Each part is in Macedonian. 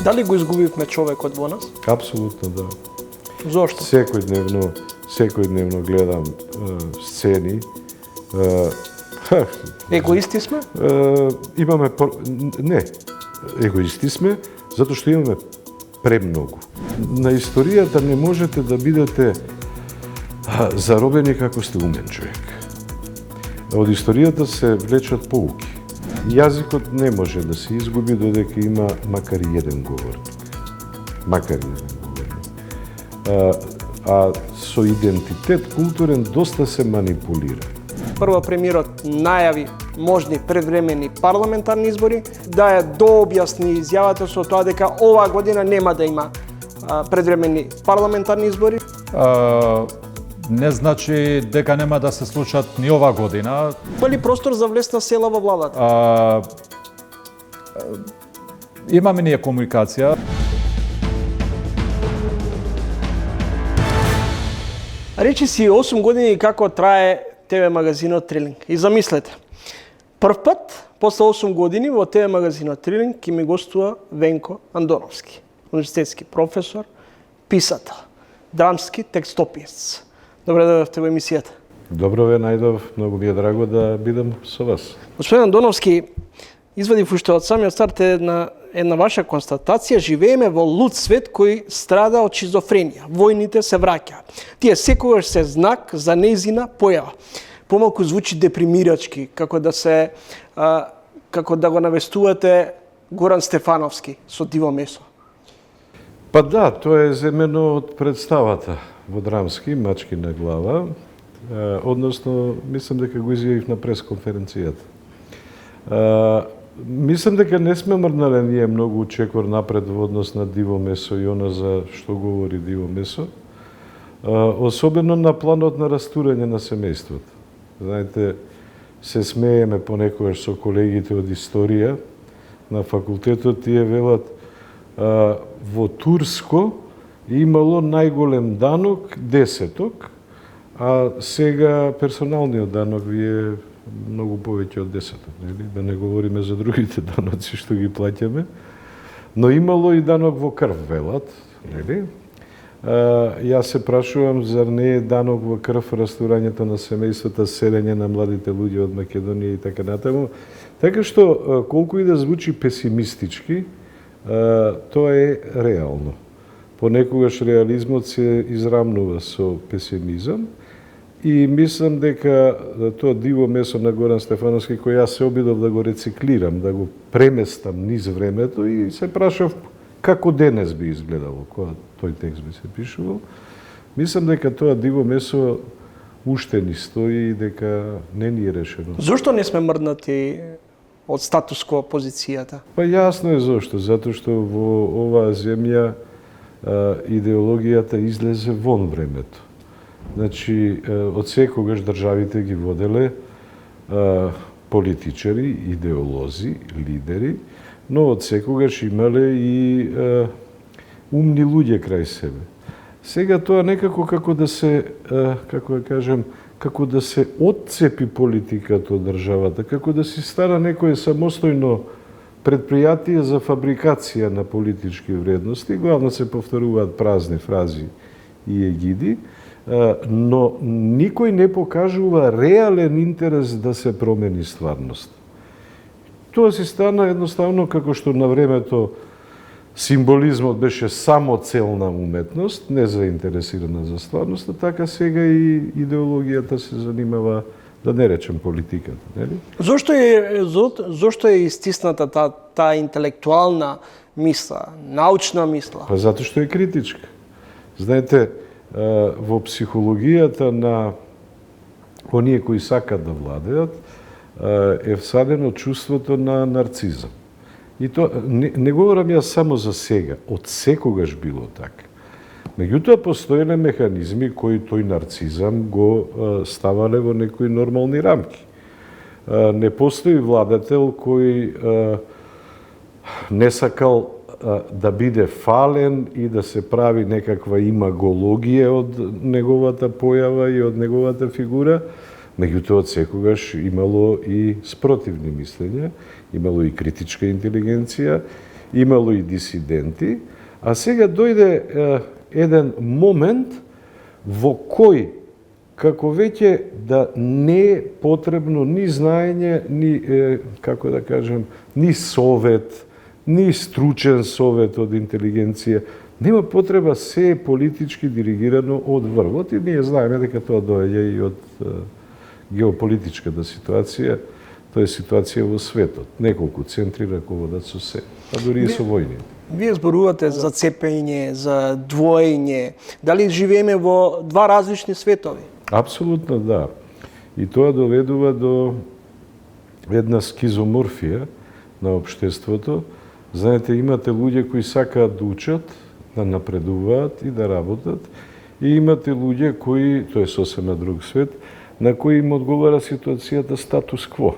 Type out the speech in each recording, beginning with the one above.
Дали го изгубивме човекот во нас? Апсолутно да. Зошто? Секојдневно гледам сцени. Егоисти сме? Егоисти сме, затоа што имаме премногу. На историјата не можете да бидете заробени како сте умен човек. Од историјата се влечат поуки. Јазикот не може да се изгуби додека има макар и еден говорник. А со идентитет културен доста се манипулира. Прво премиерот најави можни предвремени парламентарни избори, да ја дообјасни изјавата со тоа дека оваа година нема да има предвремени парламентарни избори. Не значи дека нема да се случат ни оваа година. Има ли простор за влезна села во владата? Имаме ние комуникација. Речи си 8 години како трае ТВ магазинот Трилинг. И замислете, прв пат, после 8 години, во ТВ магазинот Трилинг ќе ми гостува Венко Андоновски, универзитетски професор, писател, драмски текстописец. Добре дојдовте во емисијата. Добро ве најдов, многу ми е драго да бидам со вас. Господин Андоновски, извадив уште од самиот старт една ваша констатација: живееме во луд свет кој страда од шизофренија. Војните се враќаат. Тие секогаш се знак за нејзина појава. Помалку звучи депримирачки, како да го навестувате Горан Стефановски со Диво месо. Па да, тоа е земено од представата во драмски Мачки на глава, односно мислам дека го изјавив на пресконференцијата. Мислам дека не сме мрнале ние многу чекор напред во однос на Диво месо и она за што говори Диво месо, особено на планот на растурање на семејството. Знаете, се смееме понекогаш со колегите од историја на факултетот, тие велат во Турско имало најголем данок 10-ток, а сега персоналниот данок ви е многу повеќе од 10-ток, нели? Да не говориме за другите даноци што ги плаќаме. Но имало и данок во крв, велат, нели? Јас се прашувам, зар не е данок во крв растурањето на семејствата, селење на младите луѓе од Македонија и така натаму. Така што, колку и да звучи песимистички, тоа е реално. Понекогаш реализмот се израмнува со песимизам и мислам дека тоа Диво месо на Горан Стефановски, кој јас се обидов да го рециклирам, да го преместам низ времето и се прашав како денес би изгледало кога тој текст би се пишувал. Мислам дека тоа Диво месо уште ни стои и дека не ни е решено. Зошто не сме мрднати од статус-кво позицијата? Па јасно е зошто, затоа што во оваа земја идеологијата излезе вон времето. Значи, од секогаш државите ги воделе политичари, идеолози, лидери, но од секогаш имале и умни луѓе крај себе. Сега тоа некако како да се, како да кажем, како да се отцепи политиката од државата, како да си стара некое самостојно предпријатие за фабрикација на политички вредности, главно се повторуваат празни фрази и егиди, но никој не покажува реален интерес да се промени стварност. Тоа си стана едноставно како што на времето символизмот беше само целна уметност, не заинтересирана за стварноста, така сега и идеологијата се занимава, да не речем политиката, нели? Зошто е истисната таа интелектуална мисла, научна мисла? Па затоа што е критичка. Знаете, во психологијата на оние кои сакат да владеат е всадено чувството на нарцизам. И тоа не говорам јас само за сега, од секогаш било така. Меѓутоа постоеле механизми кои тој нарцизам го ставале во некои нормални рамки. Не постои владател кој не сакал да биде фален и да се прави некаква имагологија од неговата појава и од неговата фигура, меѓутоа од секогаш имало и спротивни мислења, имало и критичка интелигенција имало и дисиденти, а сега дојде еден момент во кој како веќе да не е потребно ни знаење, ни како да кажем, ни совет, ни стручен совет од интелигенција. Нема потреба, се е политички диригирано од врвот и ние знаеме дека тоа доаѓа и од геополитичката ситуација. Тоа е ситуација во светот. Неколку центри раководат со се, а дури и со војни. Вие зборувате за цепење, за двоење. Дали живееме во два различни светови? Апсолутно да. И тоа доведува до една скизоморфија на општеството. Знаете, имате луѓе кои сакаат да учат, да напредуваат и да работат, и имате луѓе кои, тоа е сосема друг свет, на кои им одговара ситуацијата статус кво.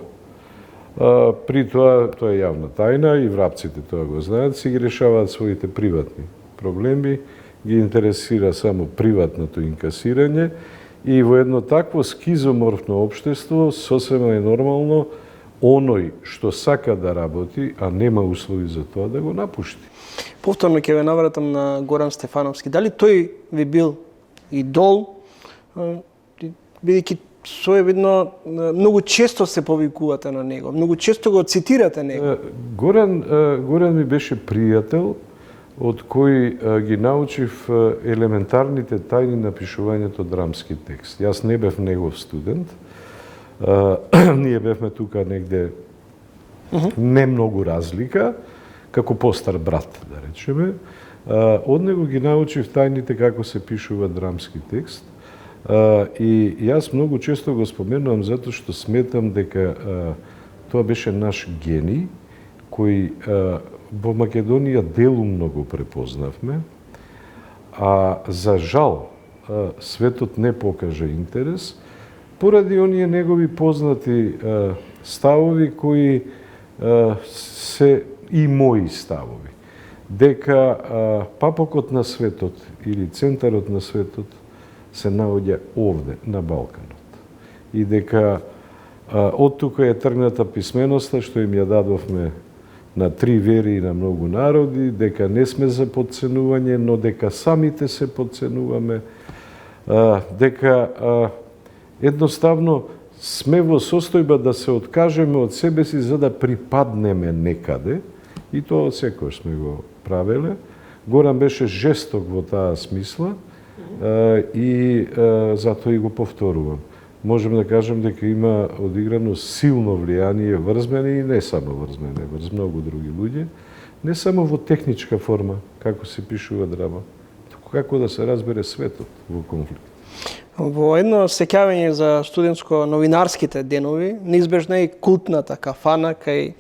При тоа е јавна тајна и врапците тоа го знаат, си ги решаваат своите приватни проблеми, ги интересира само приватното инкасирање и во едно такво скизоморфно општество сосема е нормално оној што сака да работи, а нема услови за тоа, да го напушти. Повторно ќе ве навратам на Горан Стефановски. Дали тој ви бил идол, бидејќи соевидно многу често се повикувате на него, многу често го цитирате него? Горан ми беше пријател од кој ги научив елементарните тајни на пишувањето драмски текст. Јас не бев негов студент, ние бевме тука негде не многу разлика, како постар брат, да речеме. Од него ги научив тајните како се пишува драмски текст. И јас многу често го споменувам затоа што сметам дека тоа беше наш гений, кој во Македонија делумно го препознавме, а за жал светот не покажа интерес, поради оние негови познати ставови кои се и мои ставови. Дека папокот на светот или центарот на светот се наоѓа овде, на Балканот. И дека од тука е тргната писменоста што им ја дадовме на три вери и на многу народи, дека не сме за подценување, но дека самите се подценуваме, дека едноставно сме во состојба да се откажеме од себе си за да припаднеме некаде, и тоа секојаш сме го правеле. Горан беше жесток во таа смисла и затоа и го повторувам. Можем да кажем дека има одиграно силно влијание врз мене и не само врз мене, врз многу други луѓе, не само во техничка форма, како се пишува драма, туку како да се разбере светот во конфликт. Во едно сеќавање за студентско-новинарските денови, неизбежна е култната кафана кај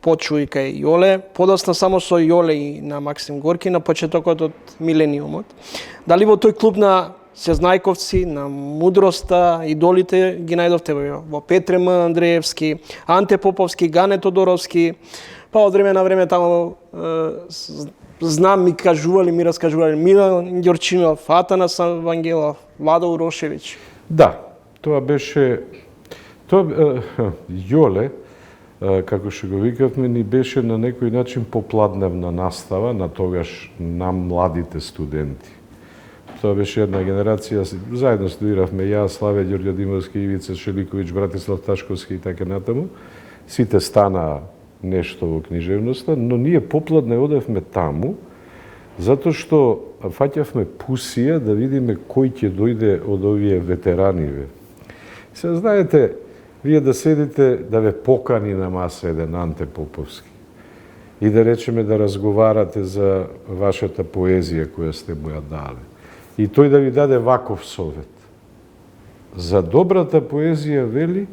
Почу и кај Јоле, подоцна само со Јоле и на Максим Горки на почетокот од милениумот. Дали во тој клуб на сезнајковци, на мудроста, идолите ги најдовте во Петре М. Андреевски, Анте Поповски, Гане Тодоровски, па од време на време таму знам ми раскажували Милан Ѓорчинов, Атанас Вангелов, Владо Урошевиќ. Да, тоа беше Јоле, како што го викавме, ни беше на некој начин попладневна настава на тогаш на младите студенти. Тоа беше една генерација, заедно студиравме јас, Славе Ѓорѓодимовски, Ивица Шеликовиќ, Братислав Ташковски и така натаму. Сите стана нешто во книжевноста, но ние попладне одевме таму, затоа што фаќавме пусија да видиме кој ќе дојде од овие ветераниве. Се знаете, вие да седите, да ве покани на маса еден Анте Поповски и да речеме да разговарате за вашата поезија која сте му ја дале. И тој да ви даде ваков совет. За добрата поезија, вели,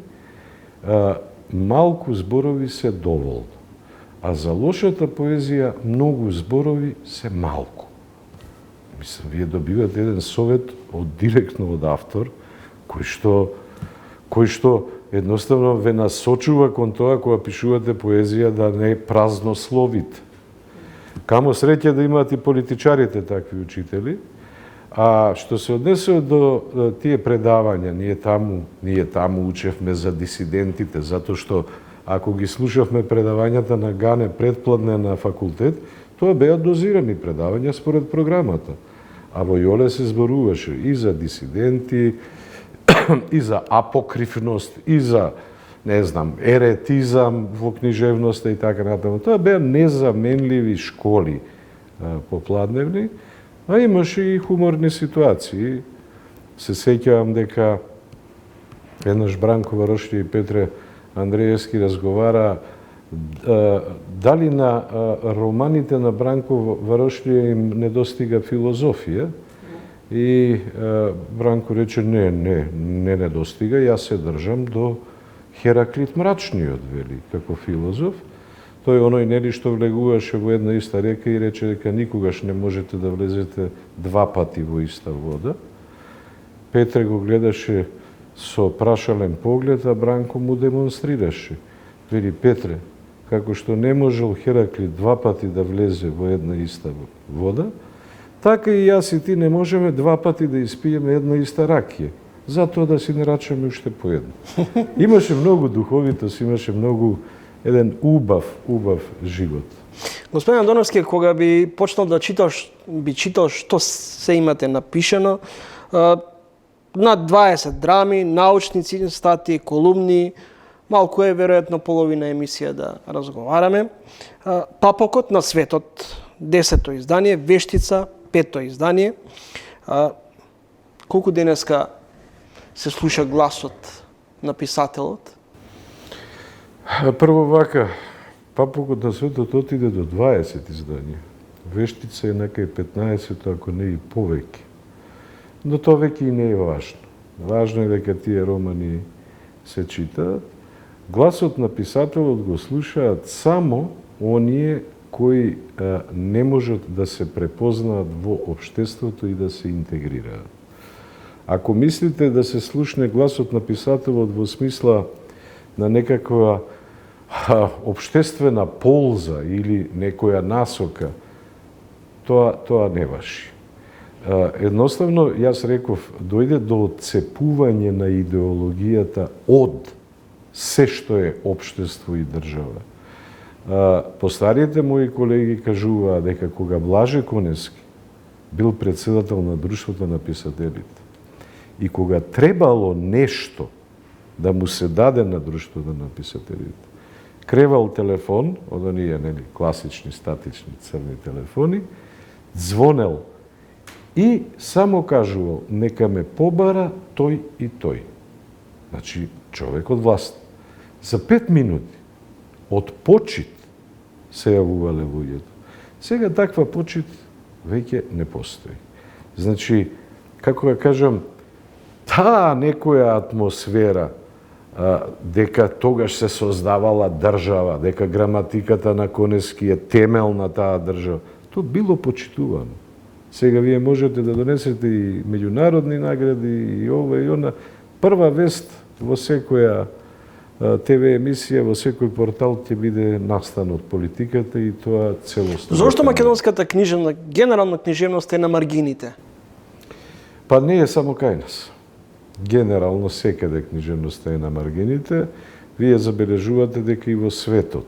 малку зборови се доволно, а за лошата поезија многу зборови се малку. Мислам, вие добивате еден совет директно од автор, кој што едноставно ве насочува кон тоа кога пишувате поезија да не празно словите. Камо среќа да имаат и политичарите такви учители. А што се однесува до тие предавања, ние таму учевме за дисидентите, затоа што Ако ги слушавме предавањата на Гане предпладне на факултет, тоа беа дозирани предавања според програмата. А во Јоле се зборуваше и за дисиденти, и за апокрифност, и за, не знам, еретизам во книжевноста и така натаму. Тоа беа незаменливи школи попладневни, а имаше и хуморни ситуации. Се сеќавам дека еднаш Бранко Варошлија и Петре Андреевски разговара дали на романите на Бранко Варошлија им недостига филозофија. И Бранко рече, не недостига, јас се држам до Хераклит Мрачниот, вели, како филозоф. Тој оној нели што влегуваше во една иста река и рече дека никогаш не можете да влезете два пати во иста вода. Петре го гледаше со прашален поглед, а Бранко му демонстрираше. Вели, Петре, како што не можел Хераклит два пати да влезе во една иста вода, така и јас и ти не можеме два пати да испиеме една иста ракија. Затоа да си не рачаме уште по една. Имаше многу духовитост, имаше многу еден убав живот. Господин Андоновски, кога би почнал да читаш, би читал што се имате напишано, над 20 драми, научни статии, колумни, малку е веројатно половина емисија да разговараме. Папокот на светот, 10-то издание, Вештица, 5-то издание. Колку денеска се слуша гласот на писателот? Прво вака, Папокот на светот отиде до 20 издања. Вештица е некај 15-то, ако не и повеќе. Но тоа веќе и не е важно. Важно е дека тие романи се читаат. Гласот на писателот го слушаат само оние кои не можат да се препознаат во општеството и да се интегрираат. Ако мислите да се слушне гласот на писателот во смисла на некаква општествена полза или некоја насока, тоа не важи. Едноставно, јас реков, дојде до отцепување на идеологијата од се што е општество и држава. Постариите мои колеги кажуваа дека кога Блаже Конески бил председател на Друштвото на писателите и кога требало нешто да му се даде на Друштвото на писателите, кревал телефон, од оние класични статични црни телефони, звонел и само кажувал нека ме побара тој и тој. Значи, човек од власт. За 5 минути од почит се јавувале луѓето. Сега таква почит веќе не постои. Значи, како да кажам, таа некоја атмосфера дека тогаш се создавала држава, дека граматиката на Конески е темел на таа држава, тоа било почитувано. Сега вие можете да донесете и меѓународни награди и ова и она. Прва вест во секоја ТВ емисија, во секој портал ќе биде настан од политиката и тоа целосно. Зошто македонската книжевност, генерално книжевност е на маргините? Па не е само кај нас. Генерално секаде книжевноста е на маргините. Вие забележувате дека и во светот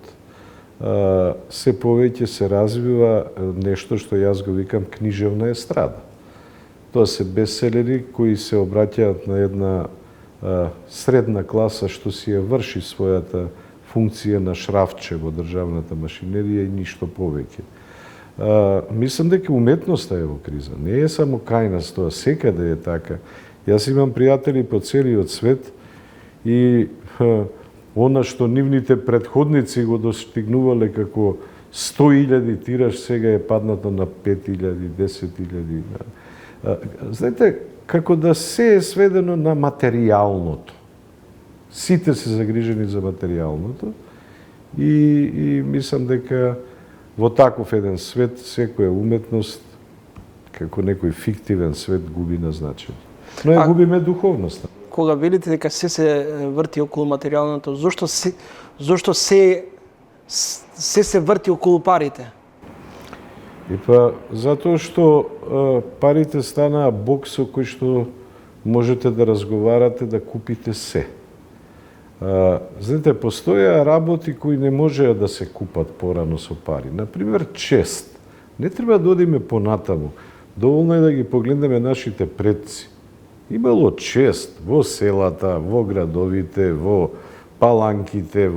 се повеќе се развива нешто што јас го викам книжевна естрада. Тоа се бестселери кои се обраќаат на една средна класа што си ја врши својата функција на шрафче во државната машинерија и ништо повеќе. Мислам дека уметноста е во криза. Не е само кај нас тоа, секаде е така. Јас имам пријатели по целиот свет и она што нивните претходници го достигнувале како 100.000 тираж, сега е паднато на 5.000, 10.000. Знаете, како да се е сведено на материјалното. Сите се загрижени за материјалното и мислам дека во таков еден свет секоја уметност, како некој фиктивен свет, губи на значење. Но ја губиме духовноста. Кога велите дека се врти околу материјалното, зошто се врти околу парите? И па затоа што парите станаа бог со кој што можете да разговарате, да купите се. Знаете, постоја работи кои не можеа да се купат порано со пари. Например, чест. Не треба да одиме понатаму. Доволно е да ги погледнеме нашите предци. Имало чест во селата, во градовите, во паланките,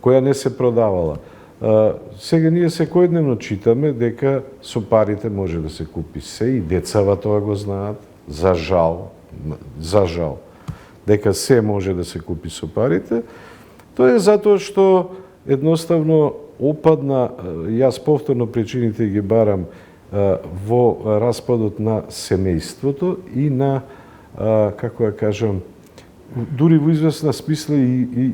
која не се продавала. Сега ние секојдневно читаме дека со парите може да се купи се, и децава тоа го знаат, за жал, дека се може да се купи со парите. Тоа е затоа што едноставно опадна, јас повторно причините ги барам во распадот на семејството и на, како ја кажам, дури во известна смисла и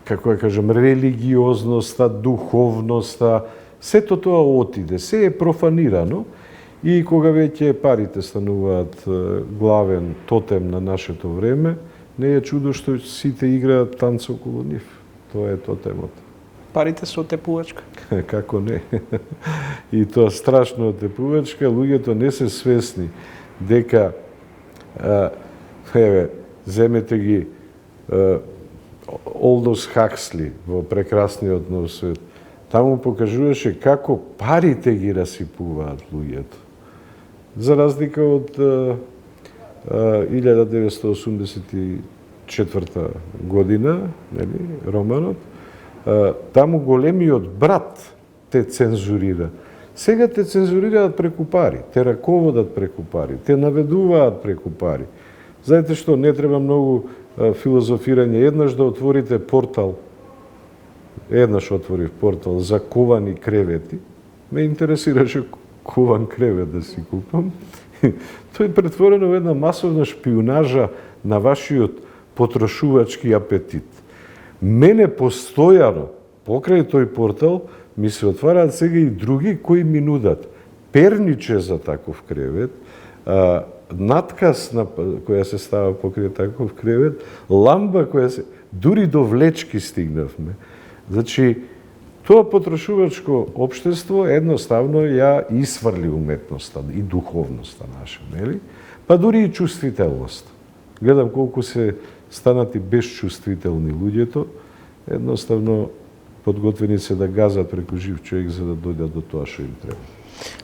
како ја кажам, религиозноста, духовноста, сето тоа отиде, се е профанирано. И кога веќе парите стануваат главен тотем на нашето време, не е чудо што сите играат танц околу нив. Тоа е тотемот. Парите се отепувачка. Како не? И тоа страшно отепувачка, луѓето не се свесни дека, земете ги Олдос Хаксли во Прекрасниот нов свет. Таму покажуваше како парите ги расипуваат луѓето. За разлика од 1984 година, нели, романот, таму големиот брат те цензурира. Сега те цензурираат преку пари, те раководат преку пари, те наведуваат преку пари. Знаете што, не треба многу филозофирање. Еднаш да отворите портал, еднаш отворив портал за ковани кревети, ме интересираше кован кревет да си купам. Тоа е претворено во една масовна шпионажа на вашиот потрошувачки апетит. Мене постојано, покрај тој портал, ми се отвараат сега и други кои ми нудат перниче за таков кревет, надказ која се става покрај таков кревет, ламба која се... Дури до влечки стигнавме. Значи, тоа потрошувачко општество едноставно ја исфрли уметноста и духовноста наша, нели? Па дури и чувствителност. Гледам колку се станати безчувствителни луѓето, едноставно подготвени се да газат преку жив човек за да дојдат до тоа што им треба.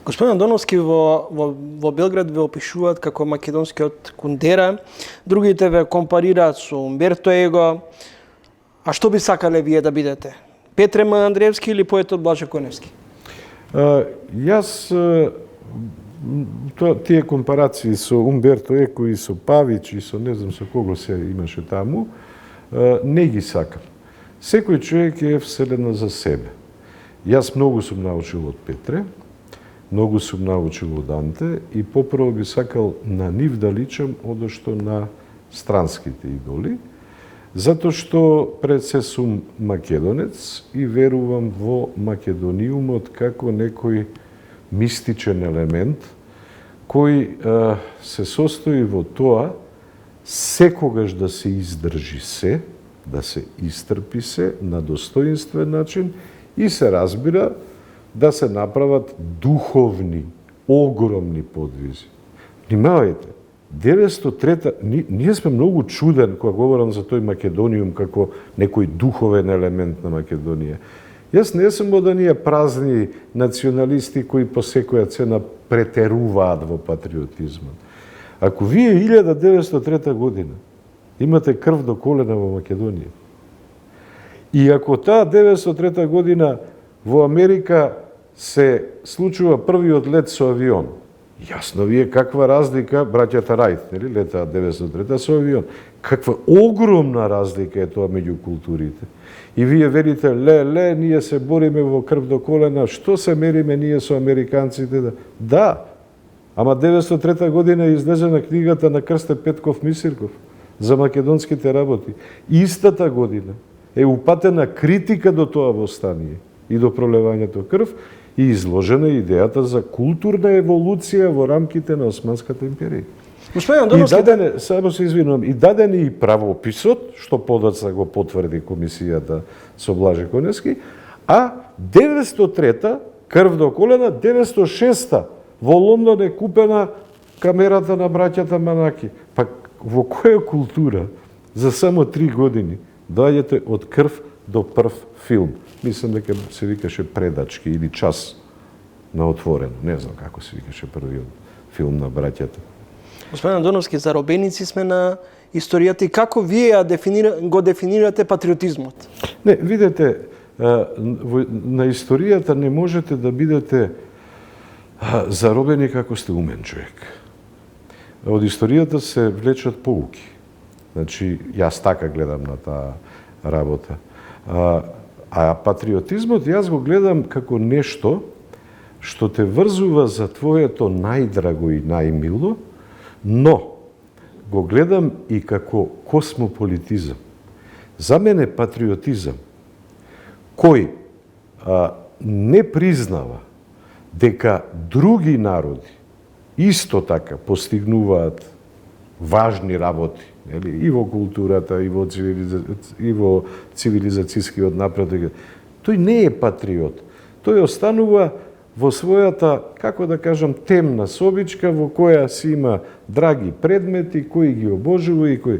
Господин Андоновски, во Белград ве опишуваат како македонскиот Кундера, другите ве компарираат со Умберто Его. А што би сакале вие да бидете? Петре М. Андреевски или поетот Блаже Коневски? Јас тие компарации со Умберто Еко и со Павич и со не знам со кого се имаше таму, не ги сакам. Секој човек е вселена за себе. Јас многу сум научил од Петре, многу сум научил од Данте и попрво би сакал на нив да личам одошто на странските идоли, затоа што пред се сум македонец и верувам во македониумот како некој мистичен елемент кој се состои во тоа секогаш да се издржи се, да се истрпи се на достоинствен начин и се разбира да се направат духовни, огромни подвизи. Внимавајте, 903-та, ние сме многу чуден кога говорам за тој Македониум како некој духовен елемент на Македонија. Јас не сум од оние празни националисти кои по секоја цена претеруваат во патриотизмот. Ако вие 1903 година имате крв до колена во Македонија, и ако таа 1903 година во Америка се случува првиот лет со авион, јасно ви е каква разлика, браќата Рајт, нели, летаат 1903 со авион. Каква огромна разлика е тоа меѓу културите. И вие верите, ние се бориме во крв до колена, што се мериме ние со американците? Да, ама 1903 година излезена книгата на Крсте Петков Мисирков за македонските работи. Истата година е упатена критика до тоа востание и до пролевањето крв и изложена идејата за културна еволуција во рамките на Османската империја. И даден, само се извинувам, и даден и правописот, што подоцна го потврди комисијата со Блаже Коневски, а 903-та, крв до колена, 906-та, во Лондон е купена камерата на браќата Манаки. Па во која култура за само 3 години доаѓате од крв до прв филм. Мислам дека се викаше Предачки или Час на отворено. Не знам како се викаше првиот филм на браќата. Господин Андоновски, заробеници сме на историјата и како вие го дефинирате патриотизмот? Не, видете, на историјата не можете да бидете заробени како сте умен човек. Од историјата се влечат поуки. Значи, јас така гледам на таа работа. А патриотизмот јас го гледам како нешто што те врзува за твоето најдраго и најмило, но го гледам и како космополитизам. За мене патриотизам кој не признава дека други народи исто така постигнуваат важни работи, и во културата, и во цивилизацијскиот напредок, тој не е патриот. Тој останува во својата, како да кажам, темна собичка во која си има драги предмети, кои ги обожува и кои...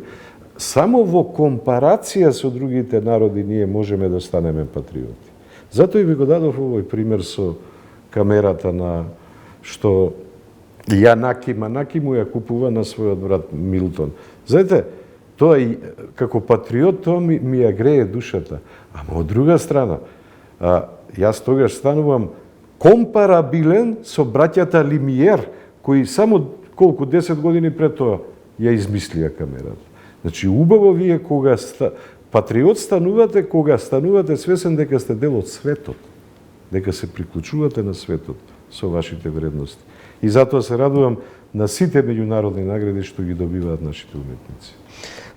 Само во компарација со другите народи ние можеме да станеме патриоти. Затоа и ви го дадов овој пример со камерата на што Јанаки Манаки му ја купува на својот брат Милтон. Знаете, тоа и како патриот тоа ми ја грее душата. Ама од друга страна, јас тогаш станувам компарабилен со браќата Лимиер, кои само колку 10 години пред тоа ја измислија камерата. Значи, убаво вие кога патриот станувате, кога станувате свесен дека сте дел од светот, дека се приклучувате на светот со вашите вредности. И затоа се радувам на сите меѓународни награди што ги добиваат нашите уметници.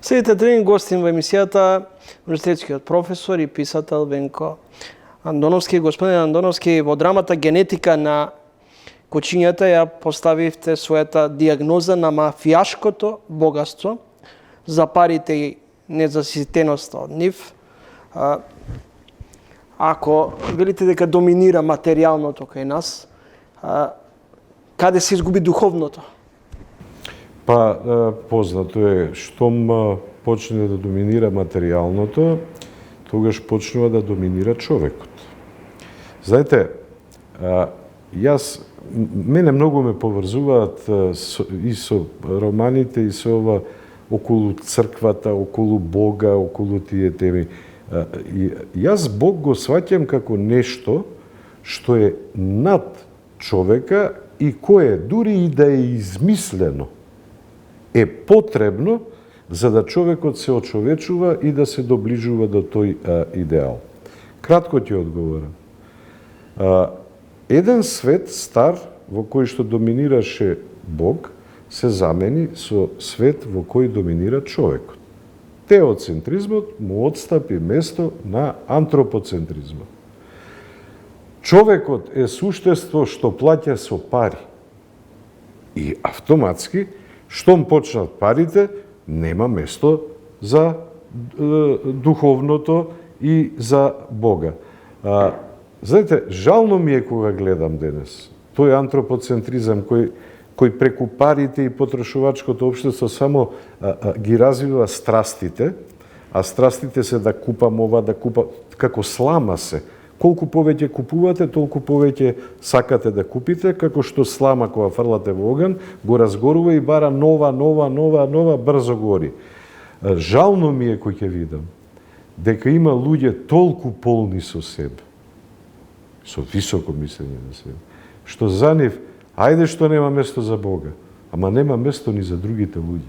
Следите тренинг гостин во емисијата универзитетскиот професор и писател Венко Андоновски. Господин Андоновски, во драмата Генетика на кучињата ја поставивте својата диагноза на мафијашкото богатство, за парите и незаситеноста од нив. Ако велите дека доминира материјалното кај нас, каде се изгуби духовното? Познато е, штом почне да доминира материјалното, тогаш почнува да доминира човекот. Знаете, мене многу ме поврзуваат и со романите, и со ова околу црквата, околу Бога, околу тие теми. Јас Бог го сваќам како нешто што е над човека и кое, дури и да е измислено, е потребно за да човекот се очовечува и да се доближува до тој идеал. Кратко ќе одговорам. Еден свет стар во кој што доминираше Бог се замени со свет во кој доминира човекот. Теоцентризмот му отстапи место на антропоцентризмот. Човекот е суштество што плаќа со пари. И автоматски, штом почнат парите, нема место за духовното и за Бога. Знаете, жално ми е кога гледам денес тој антропоцентризам кој преку парите и потрошувачкото општество само ги развива страстите, а страстите се да купам ова, да купам, како слама се. Колку повеќе купувате, толку повеќе сакате да купите, како што слама кога фрлате во оган, го разгорува и бара нова, брзо гори. Жално ми е кој ќе видам дека има луѓе толку полни со себе, со високо мислење на себе, што за нив, ајде што нема место за Бога, ама нема место ни за другите луѓе.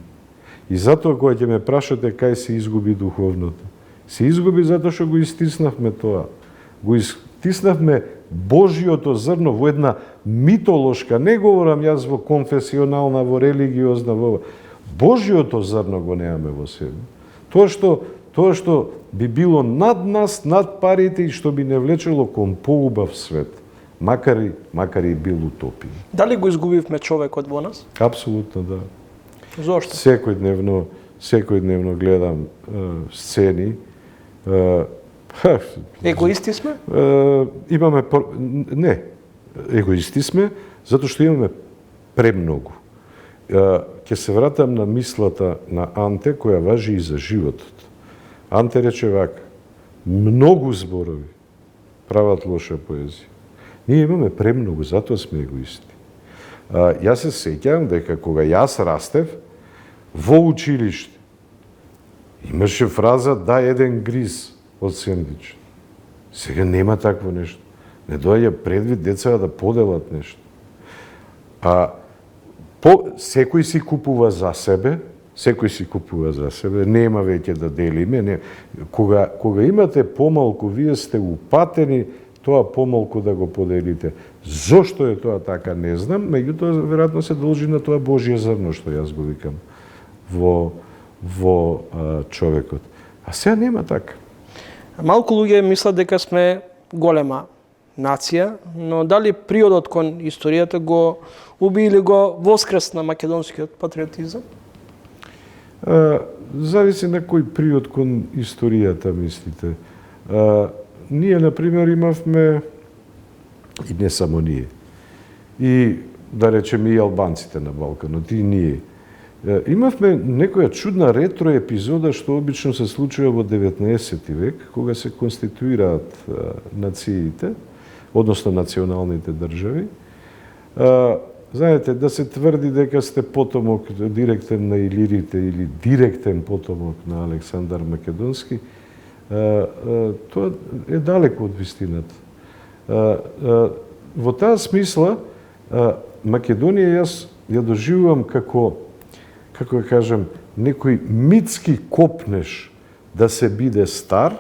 И затоа кога ќе ме прашате кај се изгуби духовното, се изгуби затоа што го истиснавме тоа. Го истиснавме Божјото зрно во една митолошка, не говорам јас во конфесионална, во религиозна, во Божјото зрно го немаме во себе. Тоа што би било над нас, над парите и што би не влечело кон поубав свет, макар и бил утопија. Дали го изгубивме човекот во нас? Апсолутно да. Зошто? Секојдневно гледам сцени. Егоисти сме? Не, егоисти сме, затоа што имаме премногу. ќе се вратам на мислата на Анте, која важи и за животот. Анте рече вака: многу зборови прават лоша поезија. Ние имаме премногу, затоа сме егоисти. Јас се сеќавам дека кога јас растев во училиште, имаше фраза "да еден гриз од сендвич". Сега нема такво нешто. Не доаѓа предвид децата да поделат нешто. Секој си купува за себе, нема веќе да делиме. Кога имате помалку, вие сте упатени тоа помалку да го поделите. Зошто е тоа така, не знам, меѓутоа веројатно се должи на тоа Божје зрно, што јас го викам, во човекот. А сега нема така. Малку луѓе мислат дека сме голема нација, но дали приодот кон историјата го уби или го воскресна македонскиот патриотизам? Зависи на кој приод кон историјата мислите. Ние, например, имавме, и не само ние, и да речеме и албанците на Балканот, и ние, имавме некоја чудна ретро епизода што обично се случува во 19 век, кога се конституираат нациите, односно националните држави. Знаете, да се тврди дека сте потомок директен на илирите или директен потомок на Александар Македонски, тоа е далеко од вистината. Во таа смисла, Македонија јас ја доживувам како да кажем, некој митски копнеш да се биде стар,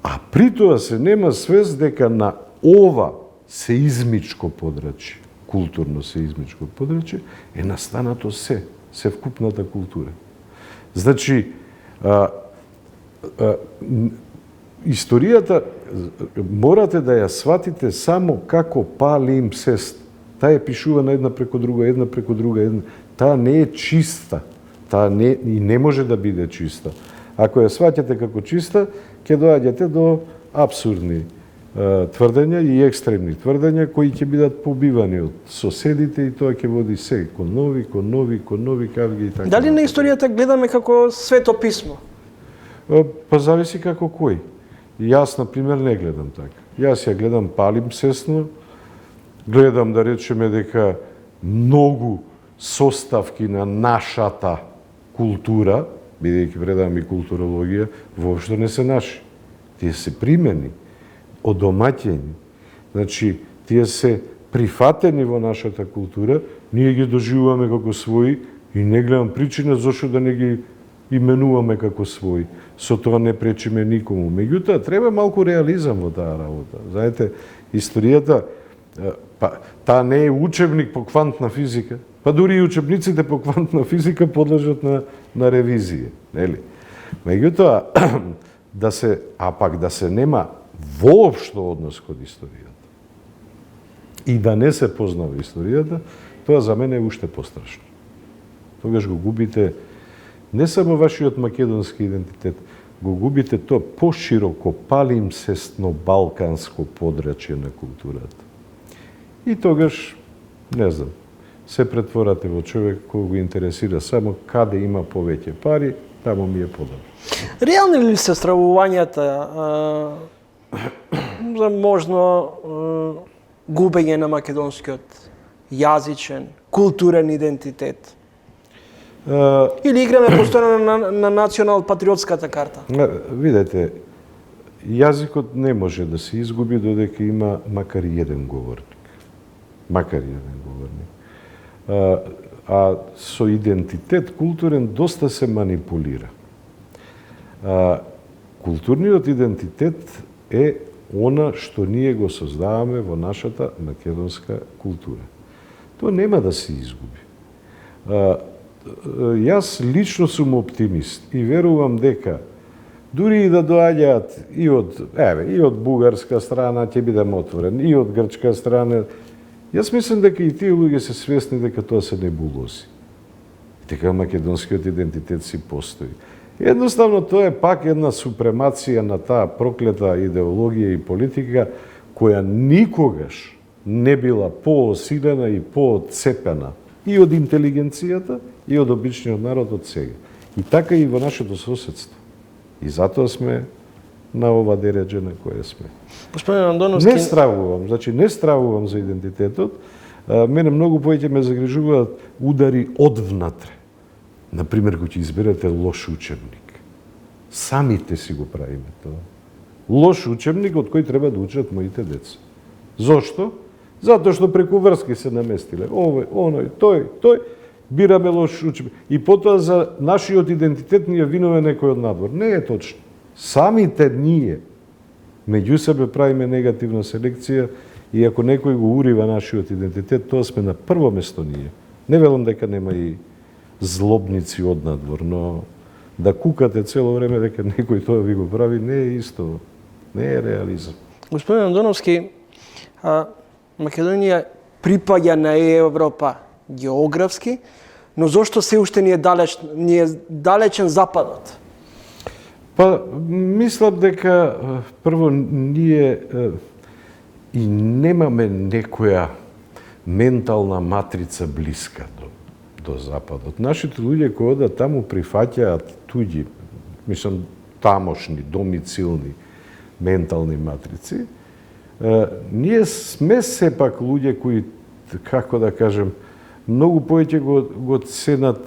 а при тоа се нема свест дека на ова сеизмичко подрачје, културно сеизмичко подрачје, е настанато севкупната култура. Значи, историјата морате да ја сватите само како палимпсест. Таа е пишувана една преко друга. Таа не е чиста. И не може да биде чиста. Ако ја сваќате како чиста, ќе доаѓате до апсурдни тврдења и екстремни тврдења кои ќе бидат побивани од соседите и тоа ќе води се кон нови кавги и така. Дали на историјата гледаме како свето писмо? Па зависи како кој. Јас, например, не гледам така. Јас ја гледам палимпсесно, гледам да речеме дека многу составки на нашата култура, бидејќи предавам и културологија, воопшто не се наши. Тие се примени, одомаќени. Значи, тие се прифатени во нашата култура, ние ги доживуваме како своји и не гледам причина зошто да не ги именуваме како своји. Со тоа не пречиме никому. Меѓутоа, треба малку реализам во таа работа. Знаете, историјата, таа не е учебник по квантна физика, па дури и учебниците по квантна физика подлежат на ревизија, нели? Меѓутоа, да се нема воопшто однос кон историјата и да не се познава историјата, тоа за мене е уште пострашно. Тогаш го губите не само вашиот македонски идентитет, го губите тоа пошироко палимпсестно балканско подрачје на културата. И тогаш, не знам, се претворате во човек кој го интересира само каде има повеќе пари, таму ми е подобро. Реални ли се стравувањата за можно губење на македонскиот јазичен, културен идентитет? Или играме постојано на национал-патриотската карта? Видете, јазикот не може да се изгуби додека има макар и еден говорник. А со идентитет културен доста се манипулира. Културниот идентитет е она што ние го создаваме во нашата македонска култура. Тоа нема да се изгуби. Јас лично сум оптимист и верувам дека дури и да доаѓаат и од бугарска страна, ќе бидам отворен, и од грчка страна, јас мислам дека и тие луѓе се свесни дека тоа се небулози. Дека македонскиот идентитет си постои. Едноставно тоа е пак една супремација на таа проклета идеологија и политика која никогаш не била поосилена и поотцепена И од интелигенцијата, и од обичниот народ од сега. И така и во нашето соседство. И затоа сме на ова дереđе на кое сме. Господин Андоновски... Не стравувам за идентитетот. Мене многу повеќе ме загрижуваат удари одвнатре. Например, кога ќе изберете лош учебник. Самите си го правиме тоа. Лош учебник од кој треба да учат моите деца. Зошто? Затоа што преку врски се наместиле. Овој, оној, тој, бираме лош учебник. И потоа за нашиот идентитет ние винове некој од надвор. Не е точно. Самите ние меѓу себе правиме негативна селекција и ако некој го урива нашиот идентитет, тоа сме на прво место ние. Не велам дека нема и злобници од надвор, но да кукате цело време дека некој тоа ви го прави, не е исто. Не е реализам. Господин Андоновски, Македонија припаѓа на Европа географски, но зошто се уште ни е далечен западот? Па, мислам дека прво ние и немаме некоја ментална матрица блиска до западот. Нашите луѓе кои одат таму прифаќаат туѓи, мислам тамошни, домицилни ментални матрици. Ние сме сепак луѓе кои, како да кажем, многу повеќе го ценат,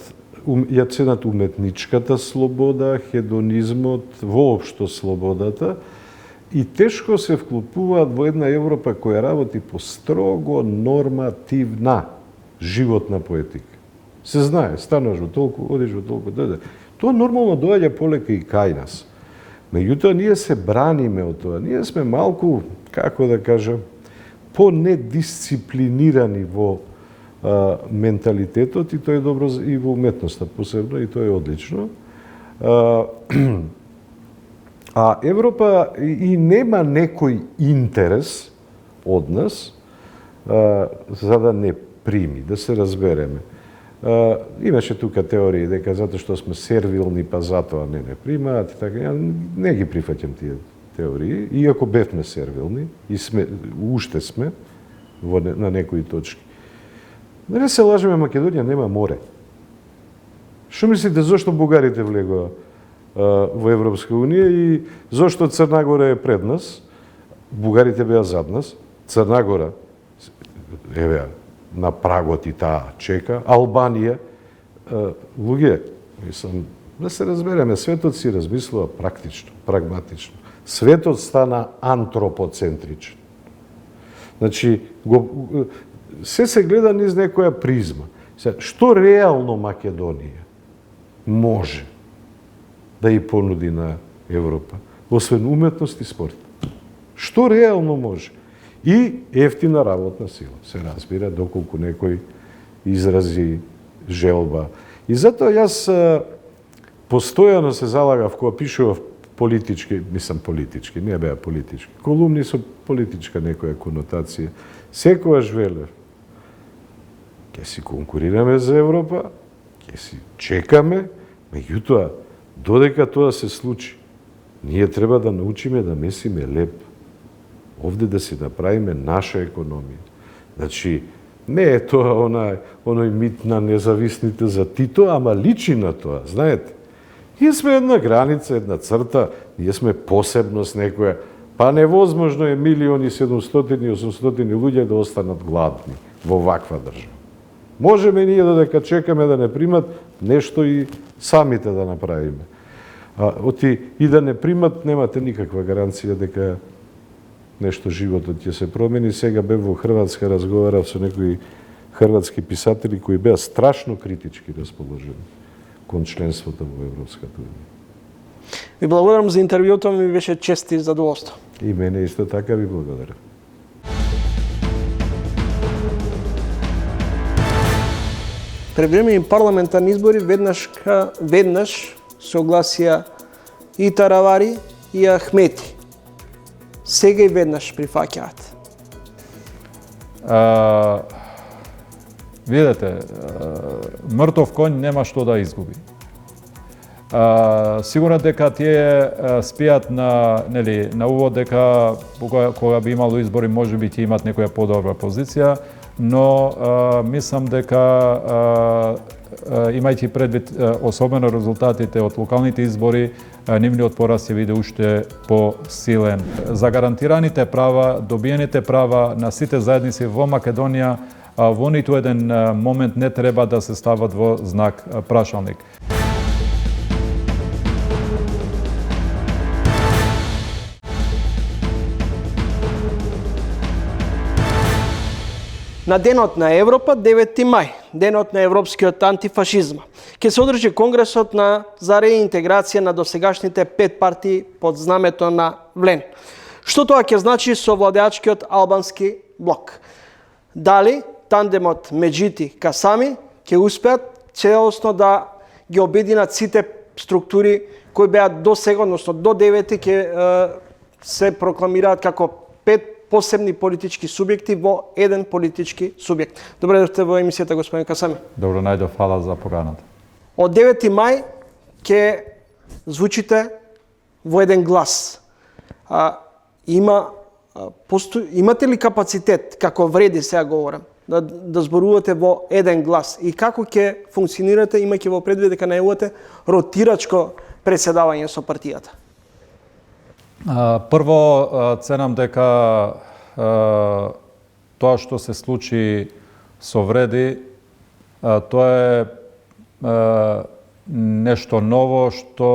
ја ценат уметничката слобода, хедонизмот, воопшто слободата и тешко се вклопуваат во една Европа која работи по строго нормативна животна поетика. Се знае, стануваш во толку, одиш во толку, Тоа нормално доаѓа полека и кај нас. Меѓутоа, ние се браниме од тоа. Ние сме малку, како да кажам, по-недисциплинирани во менталитетот и тоа е добро и во уметноста посебно и тоа е одлично. А Европа и нема некој интерес од нас за да не прими, да се разбереме. Имаше тука теории дека затоа што сме сервилни, па затоа не примаат и така. Не ги прифаќам тие теории, иако бевме сервилни и уште сме на некои точки. Да не се лажеме, Македонија нема море. Што мислите, зошто бугарите влегоа во Европска Унија и зошто Црна Гора е пред нас? Бугарите беа зад нас, Црна Гора еве на прагот и таа чека, Албанија, луѓе, мислам, да се разбереме, светот си размислува практично, прагматично. Светот стана антропоцентричен. Значи, се гледа низ некоја призма. Што реално Македонија може да и понуди на Европа, освен уметност и спорт? Што реално може? И ефтина работна сила, се разбира, доколку некој изрази желба. И затоа јас постојано се залагав кога пишував политички, не беа политички, колумни со политичка некоја конотација. Секогаш велев, ќе си конкурираме за Европа, ќе си чекаме, меѓутоа, додека тоа се случи, ние треба да научиме да месиме леп. Овде да си направиме наша економија. Значи, не е тоа оној мит на независните за Тито, ама личи на тоа, знаете. Ние сме една граница, една црта, ние сме посебност некоја. Па невозможно е 1.700.000-800.000 луѓе да останат гладни во ваква држава. Можеме ние додека чекаме да не примат, нешто и самите да направиме. И да не примат, немате никаква гаранција дека нешто животот ќе се промени. Сега бев во Хрватска, разговарав со некои хрватски писатели кои беа страшно критички расположени кон членството во Европската унија. Ви благодарам за интервјуто, ми беше чест и задоволство. И мене исто така ви благодарам. Пред време и парламентарни избори веднаш се огласија и Таравари и Ахмети. Сега и веднаш прифаќаат. Видете, мртов конј нема што да изгуби. Сигурно дека тие спијат на увод дека кога би имало избори можеби ќе имат некоја подобра позиција, но мислам дека имајќи предвид особено резултатите од локалните избори, нивниот пораст се види уште посилен. За гарантираните права, добиените права на сите заедници во Македонија во ниту еден момент не треба да се стават во знак прашалник. На денот на Европа, 9 мај, денот на европскиот антифашизма, ќе се одржи конгресот за реинтеграција на досегашните 5 партии под знамето на ВЛЕН. Што тоа ќе значи со владеачкиот албански блок? Дали тандемот Меджити-Касами ќе успеат целосно да ги обединат сите структури кои беа до сега, односно до 9 ќе се прокламираат како 5 посебни политички субјекти во еден политички субјект. Добре дојдовте во емисијата, господин Касами. Добро најдов, фала за поканата. Од 9 мај ќе звучите во еден глас. Имате ли капацитет, како вреди сега говорам, да зборувате во еден глас и како ќе функционирате, имајќи во предвид дека најавувате ротирачко преседавање со партијата? Прво, ценам дека тоа што се случи со вреди, тоа е нешто ново што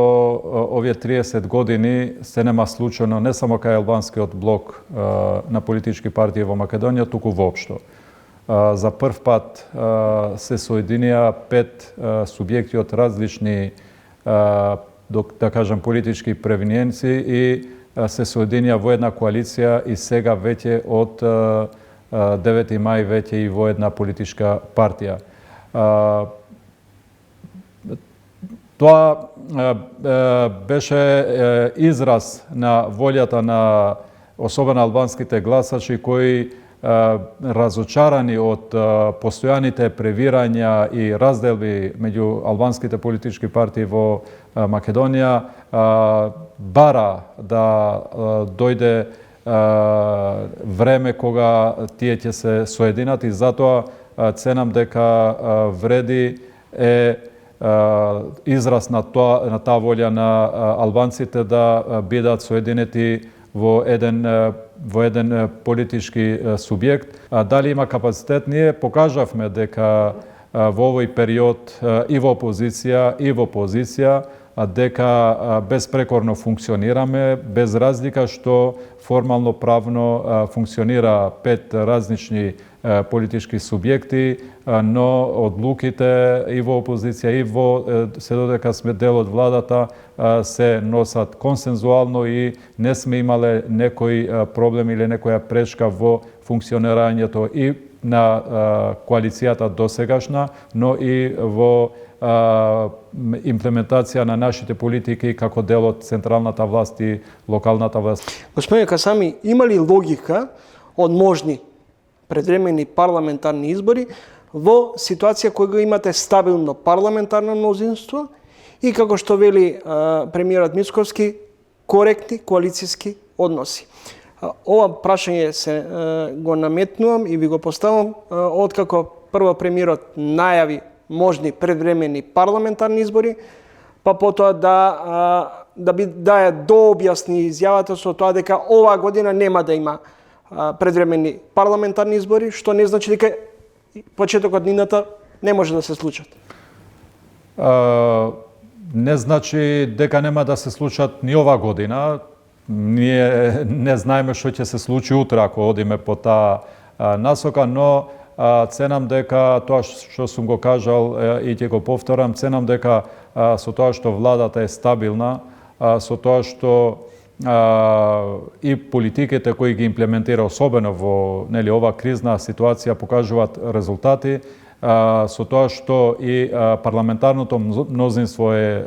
овие 30 години се нема случено не само кај албанскиот блок на политички партии во Македонија, туку воопшто. За прв пат се соединија 5 субјекти од различни, да кажам, политички превиненци и се соединија во една коалиција и сега веќе од 9 мај веќе и во една политичка партија. Тоа беше израз на волјата на особено албанските гласачи кои разочарани од постојаните превирања и разделби меѓу албанските политички партии во Македонија, бара да дојде време кога тие ќе се соединат и затоа ценам дека вреди е израз на таа волја на албанците да бидат соединети во еден политички субјект. Дали има капацитет? Ние покажавме дека во овој период и во опозиција и во позиција дека безпрекорно функционираме, без разлика што формално правно функционира 5 различни политички субјекти, но одлуките и во опозиција и во се додека сме дел од владата се носат консензуално и не сме имале некој проблем или некоја прешка во функционирањето и на коалицијата досегашна, но и во имплементација на нашите политики како дел од централната власт и локалната власт. Господин Касами, има ли логика од можни предвремени парламентарни избори во ситуација кога имате стабилно парламентарно мнозинство и, како што вели премиерот Мицковски, коректни коалициски односи? Ова прашање се го наметнувам и ви го поставам откако прво премиерот најави можни предвремени парламентарни избори, па потоа да е дообјасни изјавата со тоа дека оваа година нема да има предвремени парламентарни избори, што не значи дека почетокот нината не може да се случат. Не значи дека нема да се случат ни оваа година. Ние не знаеме што ќе се случи утре ако одиме по таа насока, но ценам дека тоа што сум го кажал и ќе го повторам, ценам дека со тоа што владата е стабилна, со тоа што и политиките кои ги имплементира, особено во ова кризна ситуација, покажуваат резултати, со тоа што и парламентарното мнозинство е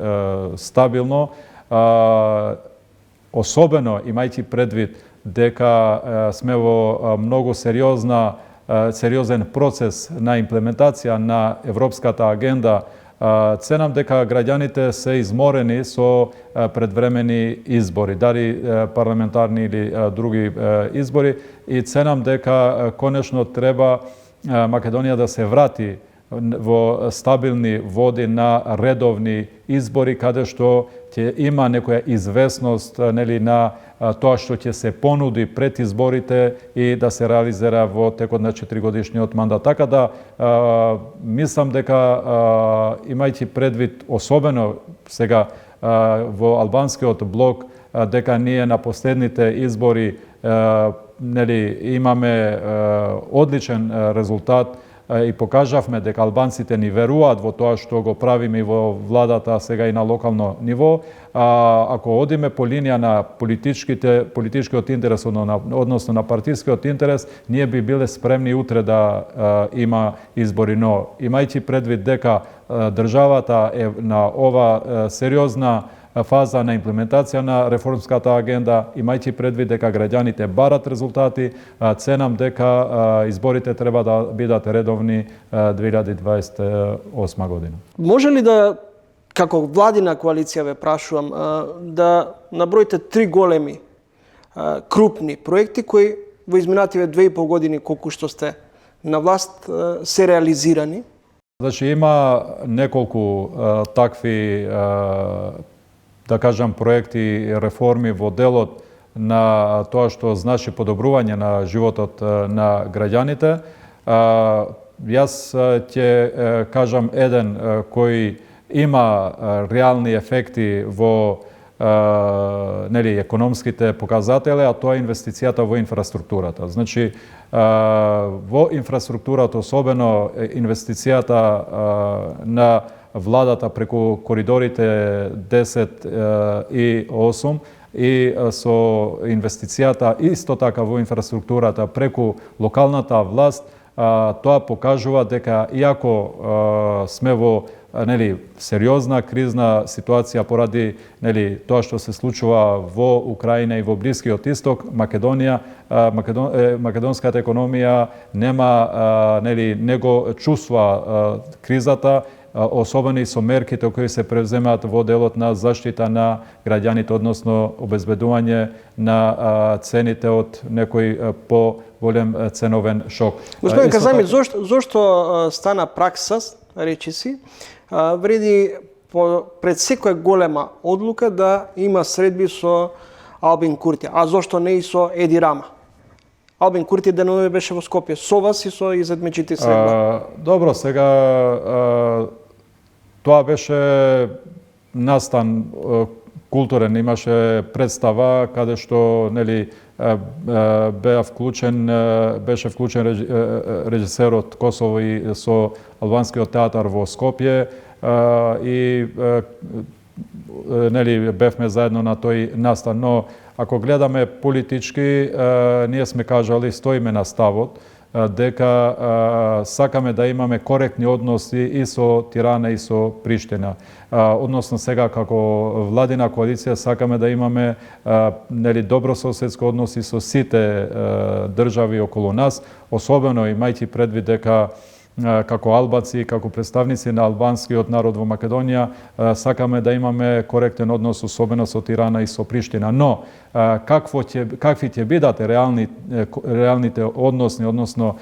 стабилно, особено имајќи предвид дека сме во многу сериозен процес на имплементација на европската агенда, ценам дека граѓаните се изморени со предвремени избори, дали парламентарни или други избори, и ценам дека конечно треба Македонија да се врати во стабилни води на редовни избори, каде што ќе има некоја известност нели, на тоа што ќе се понуди пред изборите и да се реализира во текот на 4-годишниот мандат. Така да мислам дека имајќи предвид особено сега во албанскиот блок дека ние на последните избори нели, имаме одличен резултат и покажавме дека албанците ни веруваат во тоа што го правиме и во владата сега и на локално ниво. Ако одиме по линија на политичкиот интерес, односно на партискиот интерес, ние би биле спремни утре да има избори, но имајќи предвид дека државата е на ова сериозна фаза на имплементација на реформската агенда, имајќи предвид дека граѓаните барат резултати, ценам дека изборите треба да бидат редовни 2028 година. Може ли да, како владина коалиција ве прашувам, да наброите 3 големи, крупни проекти кои во изминативе 2,5 години колку што сте на власт се реализирани? Значи има неколку такви да кажам проекти и реформи во делот на тоа што значи подобрување на животот на граѓаните. Јас ќе кажам еден кој има реални ефекти во нели економските показатели, а тоа е инвестицијата во инфраструктурата. Значи во инфраструктурата, особено инвестицијата на владата преку коридорите 10 и 8 и со инвестицијата исто така во инфраструктурата преку локалната власт, тоа покажува дека иако сме во нели сериозна кризна ситуација поради нели тоа што се случува во Украина и во Блискиот Исток, македонската економија нема нели него чувства кризата, особено и со мерките кои се превземаат во делот на заштита на граѓаните, односно обезбедување на цените од некој поголем ценовен шок. Господин Казами, зошто стана пракса, речиси, вреди пред секоја голема одлука да има средби со Албин Курти, а зошто не и со Еди Рама? Албин Курти денове беше во Скопје со вас и со изедмечите средба. Добро, сега тоа беше настан културен, имаше представа каде што нели беше вклучен режисерот Косово и со албанскиот театар во Скопје и нели бевме заедно на тој настан, но ако гледаме политички, ние сме кажали, стоиме на ставот дека сакаме да имаме коректни односи и со Тирана и со Приштина. Односно сега како владина коалиција сакаме да имаме нели добрососедски односи со сите држави околу нас, особено имајќи предвид дека како албанци, како представници на албанскиот народ во Македонија, сакаме да имаме коректен однос, особено со Тирана и со Приштина. Но, какви ќе бидат реалните односи, односно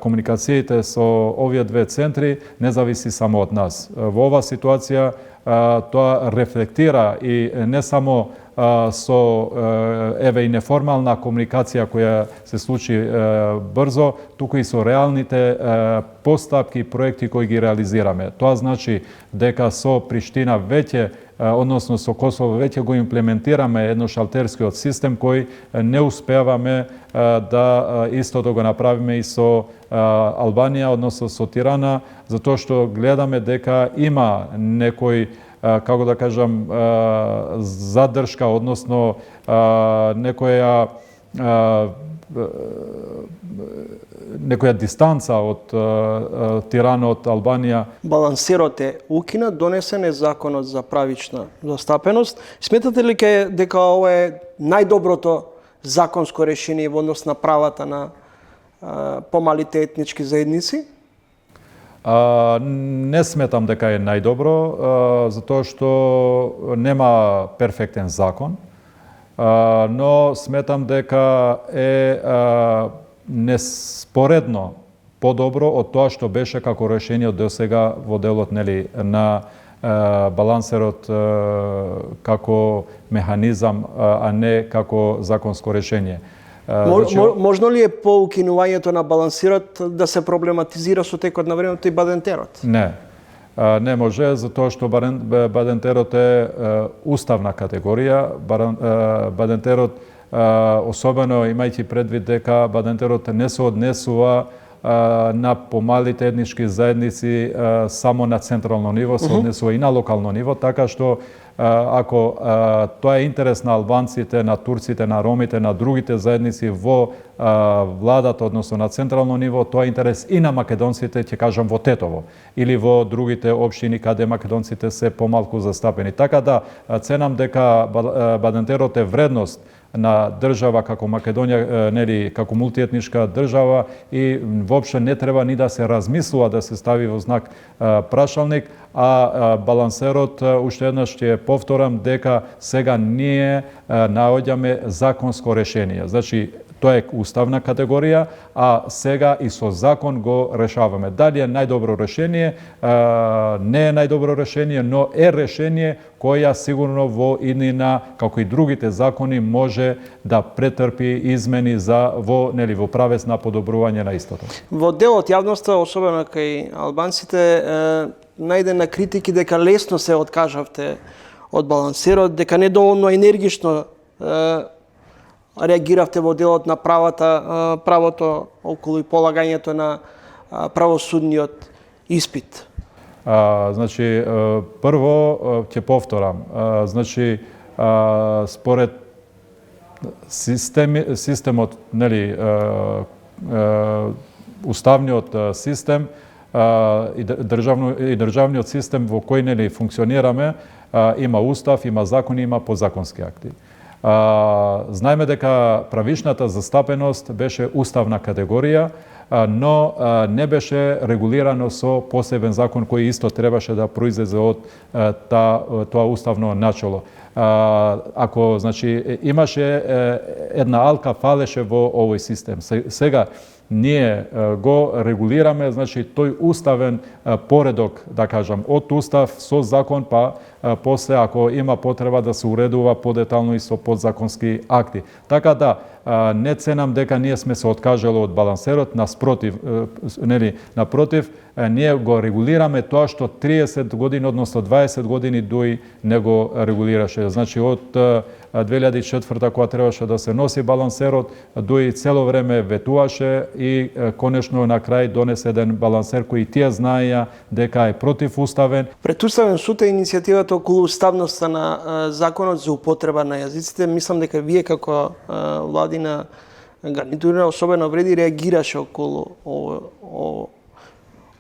комуникациите со овие две центри, не зависи само од нас. Во оваа ситуација тоа рефлектира и не само со еве и неформална комуникација која се случи брзо, туку и со реалните постапки и проекти кои ги реализираме. Тоа значи дека со Приштина веќе, односно со Косово веќе го имплементираме едношалтерскиот систем кој не успеваме да истото го направиме и со Албанија, односно со Тирана, затоа што гледаме дека има некој како да кажам, задршка, односно некоја дистанца од Тирана, од Албанија. Балансерот е укина, донесен е законот за правична застапеност. Сметате ли дека ова е најдоброто законско решение во однос на правата на помалите етнички заедници? Не сметам дека е најдобро, затоа што нема перфектен закон, но сметам дека е неспоредно подобро од тоа што беше како решение до сега во делот на балансерот како механизам, а не како законско решение. Можно ли е по укинувањето на балансирот да се проблематизира со текот на времето и бадентерот? Не. Не може, затоа што бадентерот е уставна категорија. Бадентерот, особено имајќи предвид дека бадентерот не се однесува на помалите етнички заедници само на централно ниво, се однесува и на локално ниво, така што ако тоа е интерес на албанците, на турците, на ромите, на другите заедници во владата, односно на централно ниво, тоа е интерес и на македонците, ќе кажам во Тетово, или во другите општини каде македонците се помалку застапени. Така да, ценам дека бадентерот е вредност на држава како Македонија, како мултиетничка држава и воопшто не треба ни да се размислува да се стави во знак прашалник, а балансерот, уште еднаш ќе повторам дека сега ние наоѓаме законско решение. Значи, тоа е уставна категорија, а сега и со закон го решаваме. Дали е најдобро решение, не е најдобро решение, но е решение која сигурно во иднина, како и другите закони, може да претрпи измени во правец на подобрување на истото. Во делот јавноста, особено кај албанците, најде на критики дека лесно се откажавте од балансерот, дека недоволно енергично реагиравте во делот на правото околу и полагањето на правосудниот испит. Значи, прво ќе повторам, значи, според системот, уставниот систем и државниот систем во кој функционираме, има устав, има закони, има подзаконски акти. Знаеме дека правишната застапеност беше уставна категорија, но не беше регулирано со посебен закон кој исто требаше да произлезе од тоа уставно начало. Ако, значи, имаше една алка фалеше во овој систем. Сега ние го регулираме, значи, тој уставен поредок, да кажам, од устав со закон, па после ако има потреба да се уредува подетално и со подзаконски акти. Така да, не ценам дека ние сме се откажали од балансерот, напротив, ние го регулираме тоа што 30 години, односно 20 години дуи не го регулираше. Значи, од 2004 кога требаше да се носи балансерот, дуи цело време ветуваше и конечно на крај донесе еден балансер кој тие знаеја дека е противуставен. Пред Уставен суд е иницијативата околу уставноста на законот за употреба на јазиците. Мислам дека вие како владина гарнитура особено вреди реагираше околу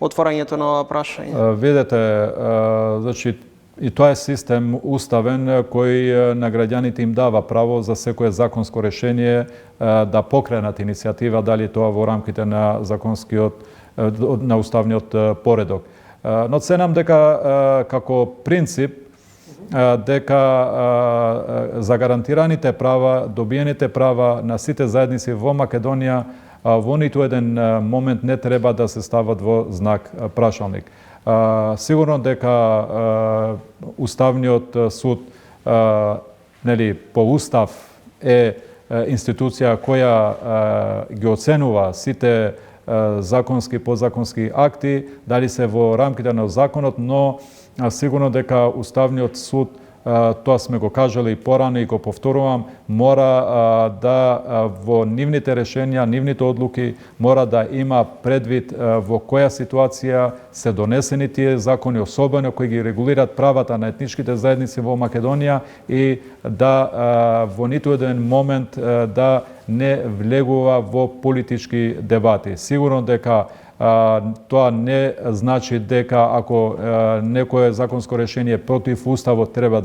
отворањето на ова прашање. Видете, значи, и тоа е систем уставен кој на граѓаните им дава право за секое законско решение да покренат иницијатива, дали тоа во рамките на на уставниот поредок. Но ценам дека како принцип дека за гарантираните права, добиените права на сите заедници во Македонија во ниту еден момент не треба да се стават во знак прашалник. Сигурно дека Уставниот суд по устав е институција која ги оценува сите законски, подзаконски акти, дали се во рамките на законот, но сигурно дека Уставниот суд, тоа сме го кажали и порано и го повторувам, мора да во нивните решенија, нивните одлуки, мора да има предвид во која ситуација се донесени тие закони, особено кои ги регулираат правата на етничките заедници во Македонија и да во ниту еден момент да не влегува во политички дебати. Сигурно дека тоа не значи дека ако некое законско решение против уставот треба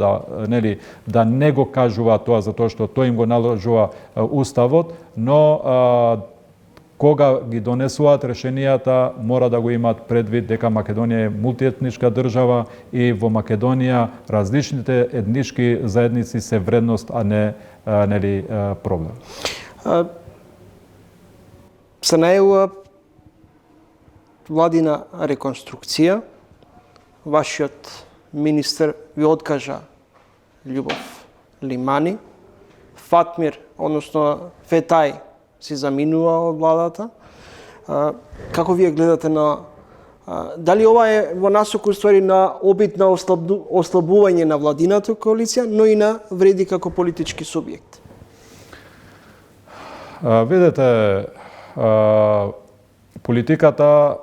да не го кажува тоа затоа што тој им го наложува уставот, но кога ги донесуваат решенијата мора да го имаат предвид дека Македонија е мултиетничка држава и во Македонија различните етнички заедници се вредност, а не проблем. Се најава владина реконструкција, вашиот министер ви откажа Љубов Лимани, Фатмир, односно Фетај, си заминува од владата. Како вие гледате на дали ова е во насока уствари на обид на ослабување на владината коалиција, но и на вреди како политички субјект? Видете, политиката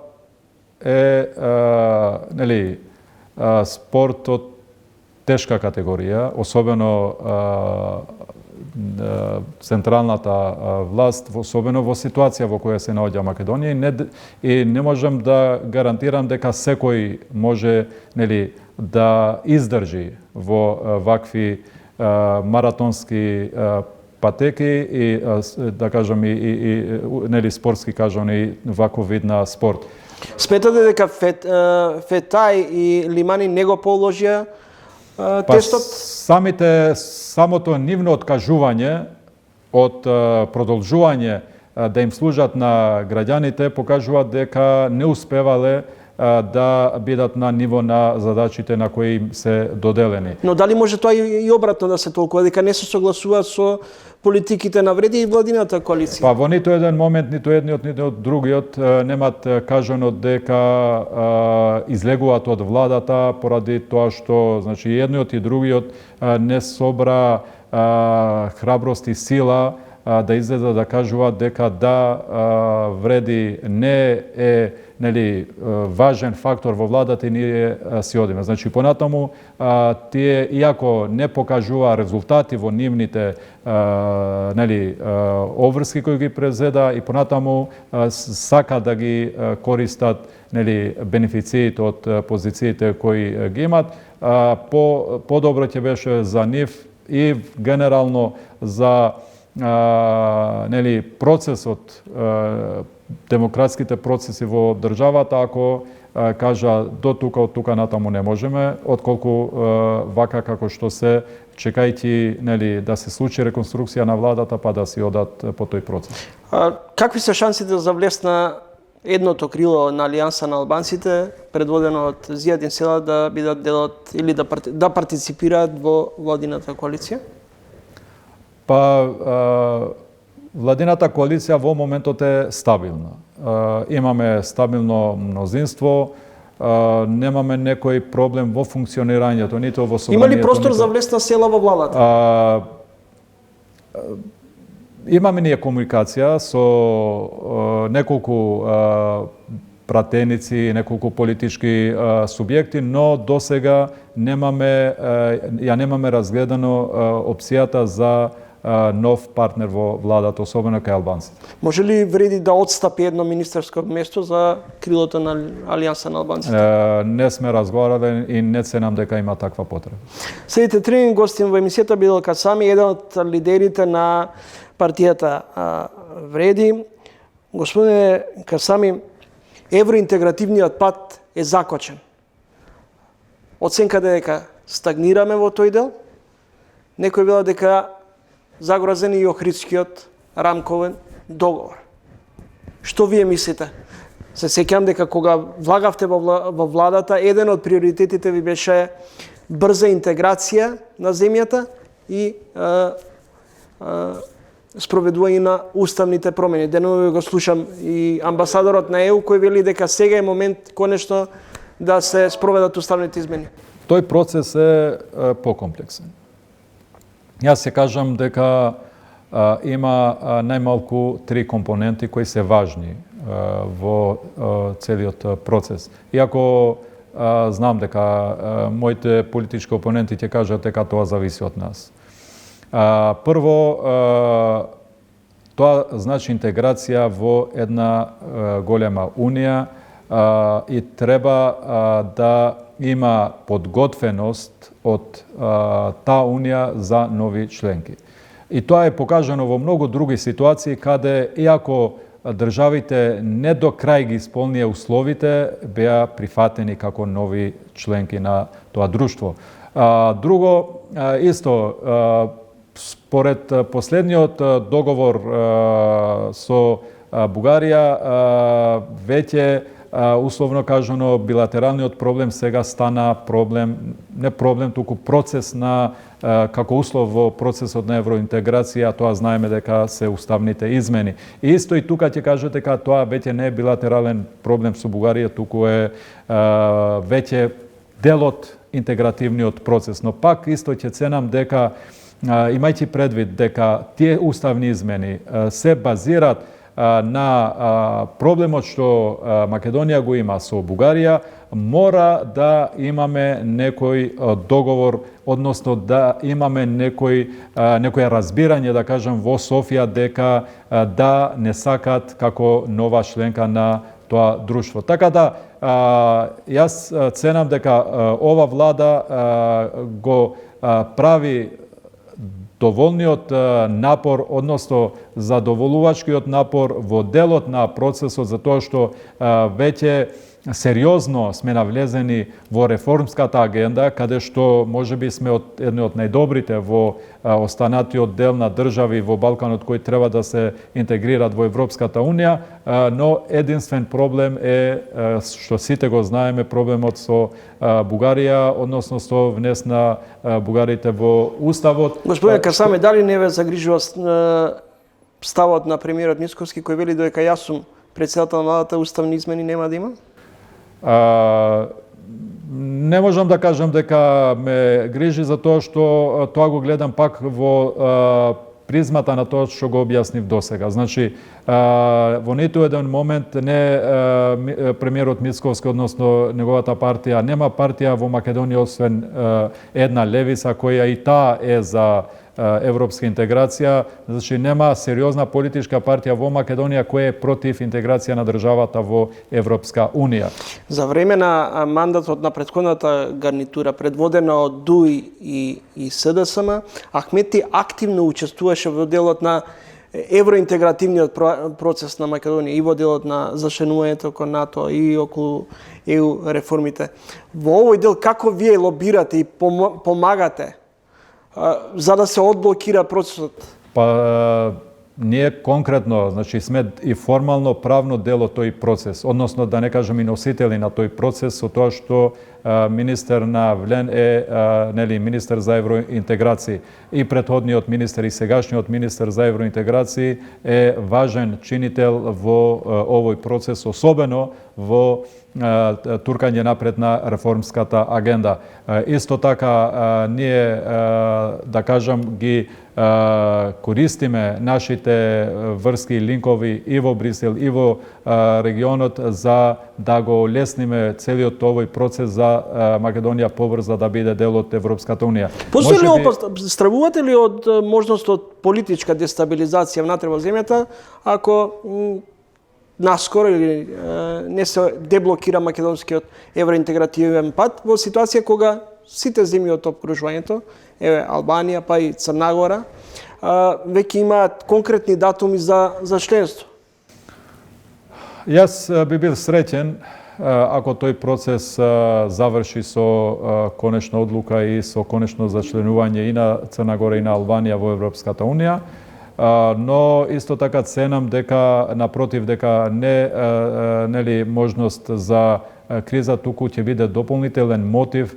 е спорт од тешка категорија, особено централната власт, особено во ситуација во која се наоѓа Македонија, и не можам да гарантирам дека секој може да издржи во вакви маратонски патеки и да кажам и спортски кажам и ваков вид на спорт. Сметате дека Фетај и Лимани не го положија тестот? Самото нивно откажување од продолжување да им служат на граѓаните покажува дека не успевале да бидат на ниво на задачите на кои им се доделени. Но дали може тоа и обратно да се толкува, дека не се согласуваат со политиките на вреди и владината коалиција? Па во ниту еден момент, ниту едниот, ниту другиот немат кажано дека излегуваат од владата поради тоа што, значи, едниот и другиот не собра храброст и сила да излезат да кажуваат дека вреди не е важен фактор во владата и ние си одиме. Значи, понатаму, тие, иако не покажува резултати во нивните обврски кои ги презеда, и понатаму сака да ги користат бенефициите од позициите кои ги имат, подобро ќе беше за нив и генерално за процесот, демократските процеси во државата, ако кажа до тука, од тука натаму не можеме, отколку вака како што се, чекајќи да се случи реконструкција на владата, па да си одат по тој процес. Какви се шансите за влез на едното крило на Алијанса на албанците, предводено од Зијадин Села, да бидат делот или да партиципираат во владината коалиција? Па, владината коалиција во моментот е стабилна. Имаме стабилно мнозинство, немаме некој проблем во функционирањето, ниту во собранието. Има ли простор за влез на Села во владата? Имаме ние комуникација со неколку пратеници, неколку политички субјекти, но досега немаме разгледано опцијата за нов партнер во владата, особено кај албанците. Може ли вреди да отстапи едно министерско место за крилото на Алијанса на албанците? Не сме разговарале и не ценам дека има таква потреба. Следите три гостин во емисијата бил Касами, еден од лидерите на партијата Вреди. Господине Касами, евроинтегративниот пат е закочен. Оценката е дека стагнираме во тој дел. Некој вела дека загрозен и Охридскиот рамковен договор. Што вие мислите? Се сеќавам дека кога влагавте во владата, еден од приоритетите ви беше брза интеграција на земјата и спроведување на уставните промени. Денови го слушам и амбасадорот на ЕУ кој вели дека сега е момент конечно да се спроведат уставните измени. Тој процес е покомплексен. Јас се кажам дека има најмалку три компоненти кои се важни во целиот процес. Иако знам дека моите политички опоненти ќе кажат дека тоа зависи од нас. Прво, тоа значи интеграција во една голема унија и треба да има подготвеност од таа унија за нови членки. И тоа е покажано во многу други ситуации каде, иако државите не до крај ги исполнија условите, беа прифатени како нови членки на тоа друштво. Друго, исто, според последниот договор со Бугарија, веќе условно кажано, билатералниот проблем сега стана проблем, не проблем, туку процес на како услов во процесот на евроинтеграција, тоа знаеме дека се уставните измени. И исто и тука ќе кажете дека тоа веќе не е билатерален проблем со Бугарија, туку е веќе дел од интегративниот процес. Но пак исто ќе ценам дека, имајќи предвид дека тие уставни измени се базираат на проблемот што Македонија го има со Бугарија, мора да имаме некој договор, односно да имаме некој разбирање, да кажам, во Софија дека да не сакат како нова членка на тоа друштво. Така да, јас ценам дека ова влада го прави доволниот напор, односно задоволувачкиот напор во делот на процесот, затоа што веќе сериозно сме навлезени во реформската агенда, каде што можеби сме едни од најдобрите во останатиот дел на држави во Балканот кои треба да се интегрираат во Европската Унија, но единствен проблем е, што сите го знаеме, проблемот со Бугарија, односно со внес на бугарите во Уставот. Господине Касаме, дали не ве загрижува ставот на премиерот Мицковски кој вели дека јас сум председател на владата, уставни измени нема да има? Не можам да кажам дека ме грижи за тоа што тоа го гледам пак во призмата на тоа што го објаснив досега. Значи, во ниту еден момент не премиерот Мицковски, односно неговата партија, нема партија во Македонија освен една левица која и таа е за европска интеграција, значи нема сериозна политичка партија во Македонија која е против интеграција на државата во Европска Унија. За време на мандатот на претходната гарнитура, предводена од ДУИ и СДСМ, Ахмети активно учествуваше во делот на евроинтегративниот процес на Македонија и во делот на зачленувањето кон НАТО и околу ЕУ реформите. Во овој дел како вие лобирате и помагате за да се одблокира процесот? Па ние конкретно, значи сме и формално правно дел од тој процес, односно да не кажам и носители на тој процес, со тоа што министер на ВЛЕН е министер за евроинтеграција и претходниот министер и сегашниот министер за евроинтеграција е важен чинител во овој процес, особено во туркање напред на реформската агенда. Исто така ние, да кажам, ги користиме нашите врски и линкови и во Брисел и во регионот за да го олесниме целиот овој процес за Македонија побрзо да биде дел од Европската Унија. Постои ли стравувате ли од можност од политичка дестабилизација внатре во земјата ако наскоро или не се деблокира македонскиот евроинтегративен пат во ситуација кога сите земји од опкружувањето, Албанија па и Црна Гора, веќе имаат конкретни датуми за членство? Јас би бил среќен ако тој процес заврши со конечна одлука и со конечно зачленување и на Црна Гора и на Албанија во Европската Унија, но исто така ценам дека напротив дека нели можност за криза туку ќе биде дополнителен мотив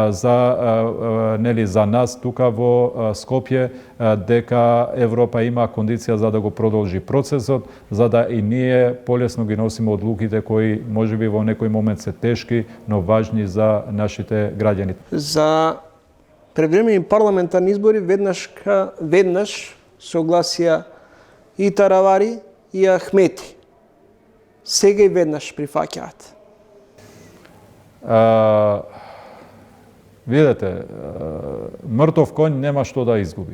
за нас тука во Скопје дека Европа има кондиција за да го продолжи процесот, за да и ние полесно ги носиме одлуките кои можеби во некој момент се тешки, но важни за нашите граѓани. За превремени парламентарни избори веднаш се огласија и Таравари и Ахмети. Сега и веднаш прифаќаат. Видете, мртов конј нема што да изгуби.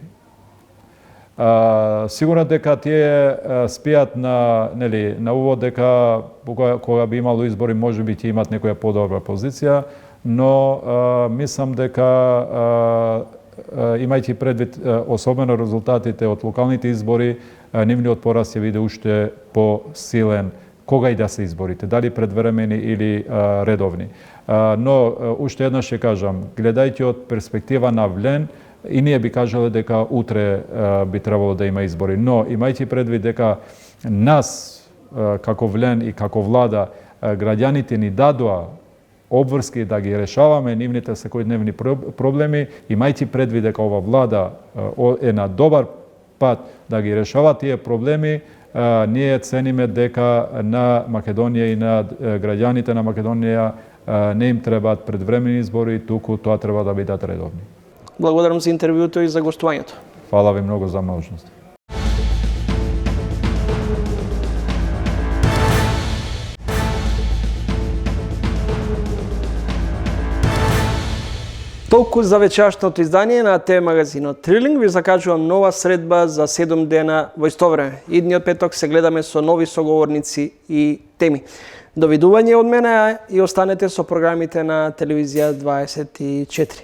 Сигурно дека тие спијат на увод дека кога би имало избори можеби ќе имат некоја подобра позиција, но мислам дека имајќи предвид особено резултатите од локалните избори, нивниот пораз ќе биде уште посилен кога и да се изборите, дали предвремени или редовни. Но уште еднаш ќе кажам, гледајќи од перспектива на ВЛЕН, и ние би кажале дека утре би требало да има избори, но имајќи предвид дека нас како ВЛЕН и како влада граѓаните ни дадоа обврски да ги решаваме нивните секојдневни проблеми, имајќи предвид дека ова влада е на добар пат да ги решава тие проблеми, ние цениме дека на Македонија и на граѓаните на Македонија не им требаат предвремени избори, туку тоа треба да бидат редовни. Благодарам за интервјуто и за гостувањето. Фала ви многу за можност. Толку за вечерашното издание на ТВ магазинот Трилинг. Ви закажувам нова средба за 7 дена во исто време. Идниот петок се гледаме со нови соговорници и теми. Довидување од мене и останете со програмите на телевизија 24.